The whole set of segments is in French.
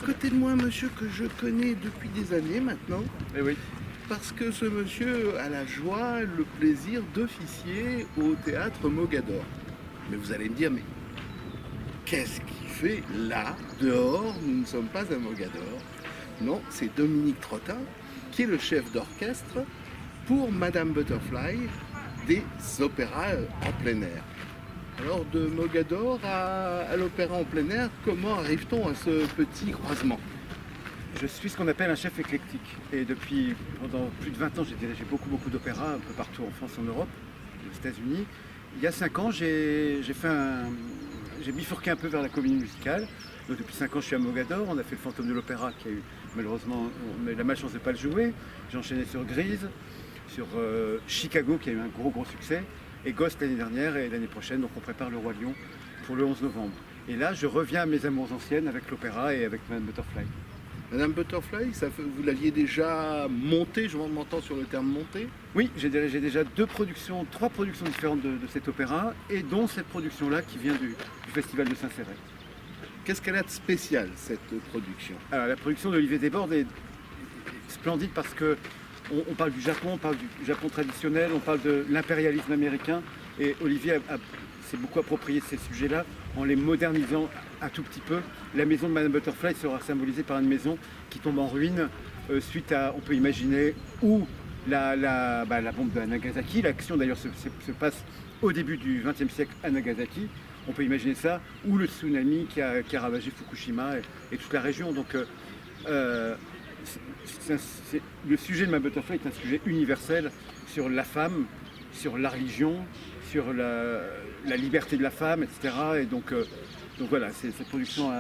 côté de moi un monsieur que je connais depuis des années maintenant, Eh oui. parce que ce monsieur a la joie, le plaisir d'officier au théâtre Mogador. Mais vous allez me dire, mais qu'est-ce qu'il fait là, dehors? Nous ne sommes pas à Mogador. Non, c'est Dominique Trottin, qui est le chef d'orchestre pour Madame Butterfly des opéras en plein air. Alors de Mogador à l'opéra en plein air, comment arrive-t-on à ce petit croisement? Je suis ce qu'on appelle un chef éclectique. Et pendant plus de 20 ans, j'ai dirigé beaucoup d'opéras un peu partout en France, en Europe, aux États-Unis. Il y a 5 ans, j'ai bifurqué un peu vers la comédie musicale. Donc depuis 5 ans, je suis à Mogador. On a fait le Fantôme de l'Opéra, qui a eu malheureusement, on a eu la malchance de ne pas le jouer. J'ai enchaîné sur Grise, sur Chicago, qui a eu un gros succès, et Ghost l'année dernière et l'année prochaine. Donc on prépare le Roi Lion pour le 11 novembre. Et là, je reviens à mes amours anciennes avec l'opéra et avec Madame Butterfly. Madame Butterfly, vous l'aviez déjà monté, je m'entends sur le terme monté? Oui, j'ai dirigé déjà 3 productions différentes de cet opéra, et dont cette production-là qui vient du Festival de Saint-Céré. Qu'est-ce qu'elle a de spécial, cette production? Alors, la production d'Olivier Desbordes est splendide parce que on parle du Japon, on parle du Japon traditionnel, on parle de l'impérialisme américain, et Olivier s'est beaucoup approprié de ces sujets-là en les modernisant un tout petit peu. La maison de Madame Butterfly sera symbolisée par une maison qui tombe en ruine suite à, on peut imaginer, où la bombe de Nagasaki. L'action d'ailleurs se passe au début du XXe siècle à Nagasaki. On peut imaginer ça, ou le tsunami qui a ravagé Fukushima et toute la région. Donc le sujet de Madame Butterfly est un sujet universel sur la femme, sur la religion, sur la liberté de la femme, etc. Et donc voilà, cette production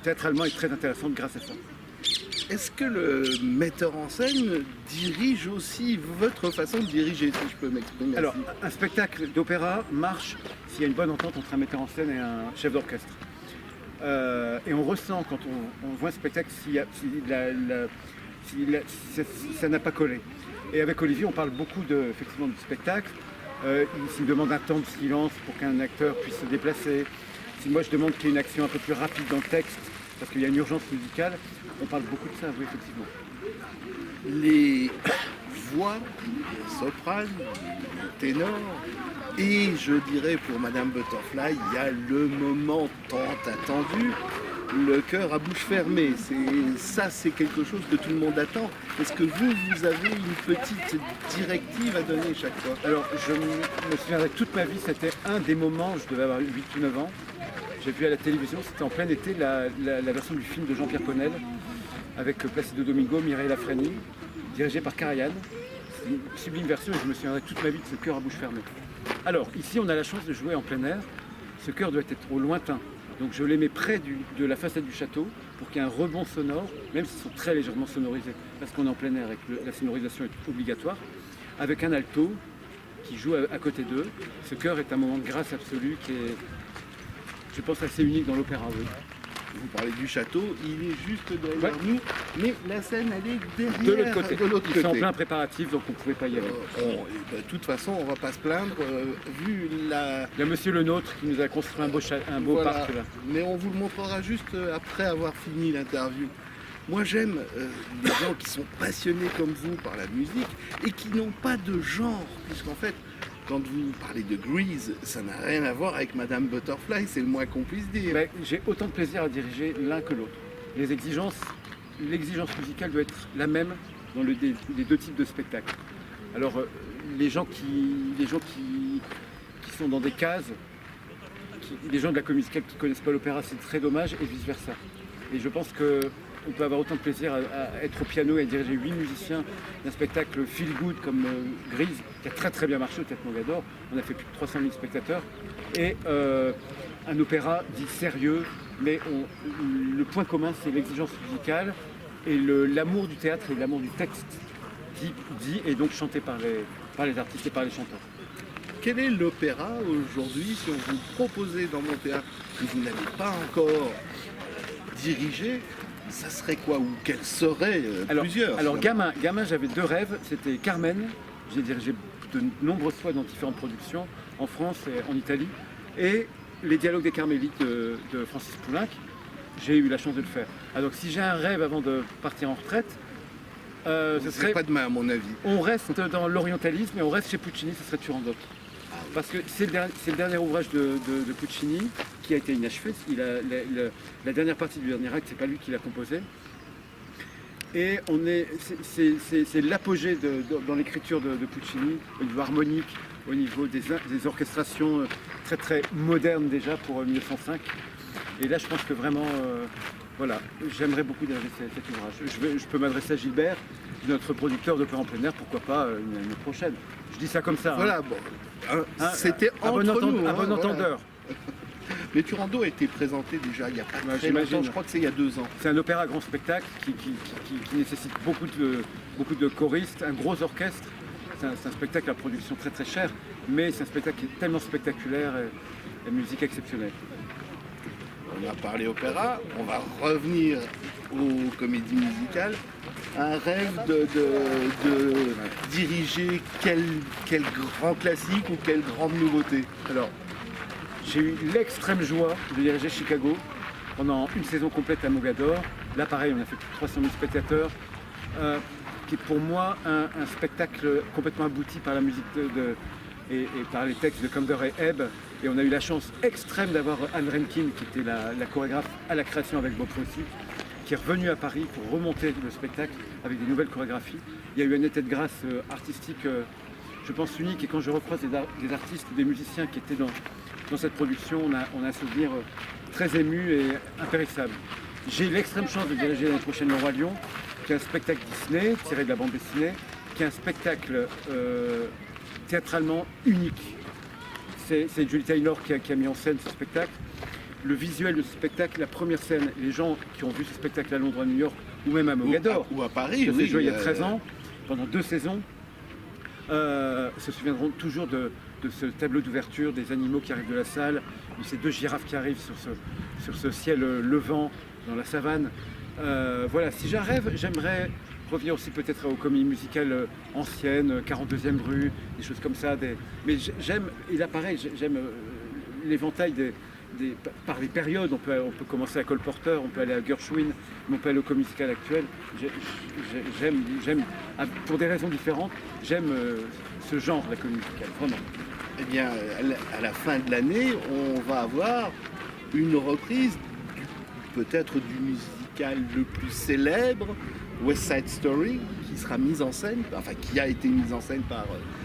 théâtralement est très intéressante grâce à ça. Est-ce que le metteur en scène dirige aussi votre façon de diriger, si je peux m'exprimer? Alors, un spectacle d'opéra marche s'il y a une bonne entente entre un metteur en scène et un chef d'orchestre. Et on ressent quand on voit un spectacle si ça n'a pas collé. Et avec Olivier, on parle beaucoup effectivement du spectacle. S'il me demande un temps de silence pour qu'un acteur puisse se déplacer, si moi je demande qu'il y ait une action un peu plus rapide dans le texte, parce qu'il y a une urgence musicale, on parle beaucoup de ça, oui, effectivement. Les voix, les sopranes, les ténors, et je dirais pour Madame Butterfly, il y a le moment tant attendu, le cœur à bouche fermée. C'est quelque chose que tout le monde attend. Est-ce que vous avez une petite directive à donner chaque fois? Alors, je me souviendrai toute ma vie, c'était un des moments, je devais avoir 8 ou 9 ans, j'ai vu à la télévision, c'était en plein été, la version du film de Jean-Pierre Ponel, avec Placido Domingo, Mireille Lafreni, dirigé par Karajan. C'est une sublime version et je me souviendrai toute ma vie de ce chœur à bouche fermée. Alors, ici, on a la chance de jouer en plein air. Ce chœur doit être au lointain. Donc je les mets près de la façade du château pour qu'il y ait un rebond sonore, même s'ils sont très légèrement sonorisés, parce qu'on est en plein air et que la sonorisation est obligatoire, avec un alto qui joue à côté d'eux. Ce chœur est un moment de grâce absolue qui est, je pense, assez unique dans l'opéra. Oui. Vous parlez du château, il est juste derrière nous, mais la scène elle est derrière. De l'autre côté. Ils sont en plein préparatif, donc on ne pouvait pas y aller. De toute façon, on ne va pas se plaindre, vu la... Il y a Monsieur Le Nôtre qui nous a construit un beau Voilà. parc là. Mais on vous le montrera juste après avoir fini l'interview. Moi j'aime les gens qui sont passionnés comme vous par la musique et qui n'ont pas de genre, puisqu'en fait, quand vous parlez de Grease, ça n'a rien à voir avec Madame Butterfly, c'est le moins qu'on puisse dire. Mais j'ai autant de plaisir à diriger l'un que l'autre. L'exigence musicale doit être la même dans les 2 types de spectacles. Alors les gens qui sont dans des cases, les gens de la comédie musicale qui ne connaissent pas l'opéra, c'est très dommage, et vice versa. Et je pense qu'on peut avoir autant de plaisir à être au piano et à diriger 8 musiciens d'un spectacle feel good comme Grise, qui a très bien marché au Théâtre Mogador. On a fait plus de 300 000 spectateurs. Et un opéra dit sérieux, mais le point commun, c'est l'exigence musicale et l'amour du théâtre et l'amour du texte dit et donc chanté par les artistes et par les chanteurs. Quel est l'opéra aujourd'hui, si on vous proposait dans mon théâtre que vous n'avez pas encore dirigé, ça serait quoi? Ou quels seraient plusieurs? Alors gamin, j'avais 2 rêves, c'était Carmen, j'ai dirigé de nombreuses fois dans différentes productions, en France et en Italie, et les dialogues des Carmélites de Francis Poulenc. j'ai eu la chance de le faire. Alors si j'ai un rêve avant de partir en retraite, ce serait pas demain à mon avis. on reste dans l'orientalisme et on reste chez Puccini, ce serait Turandot. Parce que c'est le dernier ouvrage de Puccini qui a été inachevé. La dernière partie du dernier acte, c'est pas lui qui l'a composé. Et c'est l'apogée dans l'écriture de Puccini, au niveau harmonique, au niveau des orchestrations très très modernes déjà pour 1905. Et là, je pense que vraiment, voilà, j'aimerais beaucoup développer cet ouvrage. Je peux m'adresser à Gilbert, notre producteur d'opéra en plein air, pourquoi pas une prochaine. Je dis ça comme ça. Voilà, hein. bon, c'était entre nous. Un bon entendeur. Mais Turandot a été présenté déjà il y a pas très longtemps, je crois que c'est il y a 2 ans. C'est un opéra à grand spectacle qui nécessite beaucoup de choristes, un gros orchestre. C'est un spectacle à production très très chère, mais c'est un spectacle qui est tellement spectaculaire et musique exceptionnelle. On a parlé opéra, on va revenir aux comédies musicales. Un rêve de diriger quel grand classique ou quelle grande nouveauté? Alors, j'ai eu l'extrême joie de diriger Chicago pendant une saison complète à Mogador. Là, pareil, on a fait plus de 300 000 spectateurs, qui est pour moi un spectacle complètement abouti par la musique et par les textes de Kander et Ebb. Et on a eu la chance extrême d'avoir Anne Rankin, qui était la chorégraphe à la création avec Bob Fosse, qui est revenue à Paris pour remonter le spectacle avec des nouvelles chorégraphies. Il y a eu un état de grâce artistique, je pense, unique. Et quand je recroise des artistes, des musiciens qui étaient dans cette production, on a un souvenir très ému et impérissable. J'ai l'extrême chance de diriger l'année prochaine Le Roi Lion, qui est un spectacle Disney, tiré de la bande dessinée, qui est un spectacle théâtralement unique. C'est Julie Taylor qui a mis en scène ce spectacle. Le visuel de ce spectacle, la première scène, les gens qui ont vu ce spectacle à Londres, à New York, ou même à Mogador, ou à Paris, ça s'est joué il y a 13 ans, pendant 2 saisons, se souviendront toujours de ce tableau d'ouverture, des animaux qui arrivent de la salle, de ces 2 girafes qui arrivent sur ce ciel levant dans la savane. Voilà, si j'ai un rêve, j'aimerais revenir aussi peut-être aux comédies musicales anciennes, 42e rue, des choses comme ça. Mais j'aime, et là pareil, j'aime l'éventail par les périodes. On peut commencer à Cole Porter, on peut aller à Gershwin, mais on peut aller aux comédies musicales actuelles. J'aime, pour des raisons différentes, j'aime ce genre de la comédie musicale, vraiment. Eh bien, à la fin de l'année, on va avoir une reprise peut-être du musical le plus célèbre, West Side Story, qui sera mise en scène, enfin qui a été mise en scène par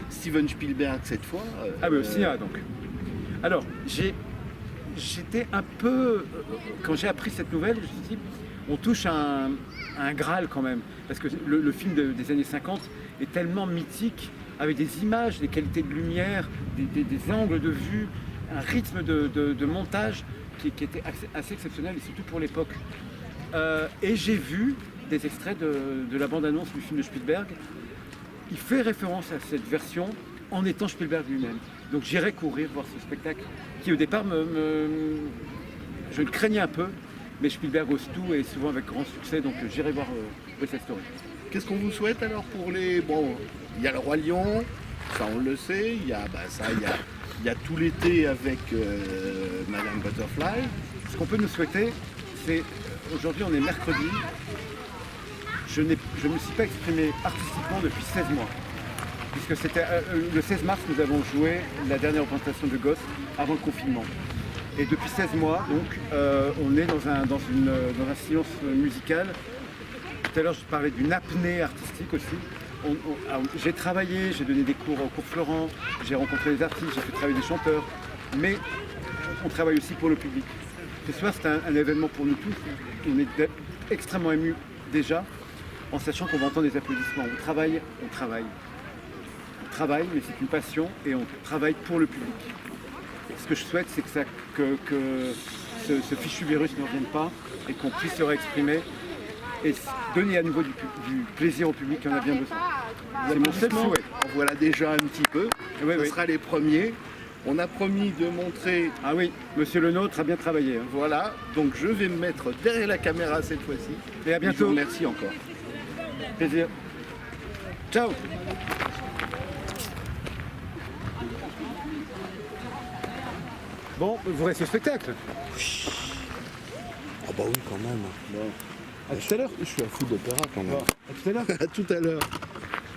Steven Spielberg cette fois. Ah mais aussi, donc. Alors, j'étais un peu, quand j'ai appris cette nouvelle, je me suis dit, on touche à un Graal quand même, parce que le film des années 50 est tellement mythique, avec des images, des qualités de lumière, des angles de vue, un rythme de montage qui était assez exceptionnel, et surtout pour l'époque. Et j'ai vu des extraits de la bande-annonce du film de Spielberg. Il fait référence à cette version en étant Spielberg lui-même. Donc j'irai courir voir ce spectacle qui au départ je le craignais un peu, mais Spielberg ose tout et souvent avec grand succès, donc j'irai voir West Side Story. Qu'est-ce qu'on vous souhaite alors pour les... Bon, il y a le Roi Lion, ça on le sait, il y a tout l'été avec Madame Butterfly. Ce qu'on peut nous souhaiter, c'est... Aujourd'hui on est mercredi, je ne me suis pas exprimé artistiquement depuis 16 mois. Puisque c'était le 16 mars, nous avons joué la dernière représentation de Ghost avant le confinement. Et depuis 16 mois, donc, on est dans un silence musical. Tout à l'heure, je parlais d'une apnée artistique aussi. J'ai travaillé, j'ai donné des cours au cours Florent, j'ai rencontré des artistes, j'ai fait travailler des chanteurs, mais on travaille aussi pour le public. Ce soir, c'est un événement pour nous tous. On est extrêmement émus déjà, en sachant qu'on va entendre des applaudissements. On travaille. On travaille, mais c'est une passion et on travaille pour le public. Ce que je souhaite, c'est que ce fichu virus ne revienne pas et qu'on puisse se réexprimer et donner à nouveau du plaisir au public qui en a bien besoin. C'est mon seul souhait. En voilà déjà un petit peu. Ce sera les premiers. On a promis de montrer... Ah oui, Monsieur Le Nôtre a bien travaillé. Hein. Voilà, donc je vais me mettre derrière la caméra cette fois-ci. Et à bientôt. Je vous remercie encore. Plaisir. Ciao. Bon, vous restez au spectacle. Ah bah oui, quand même. Bon. À tout à l'heure. Je suis un fou d'opéra quand même. Bon. À tout à l'heure. À tout à l'heure.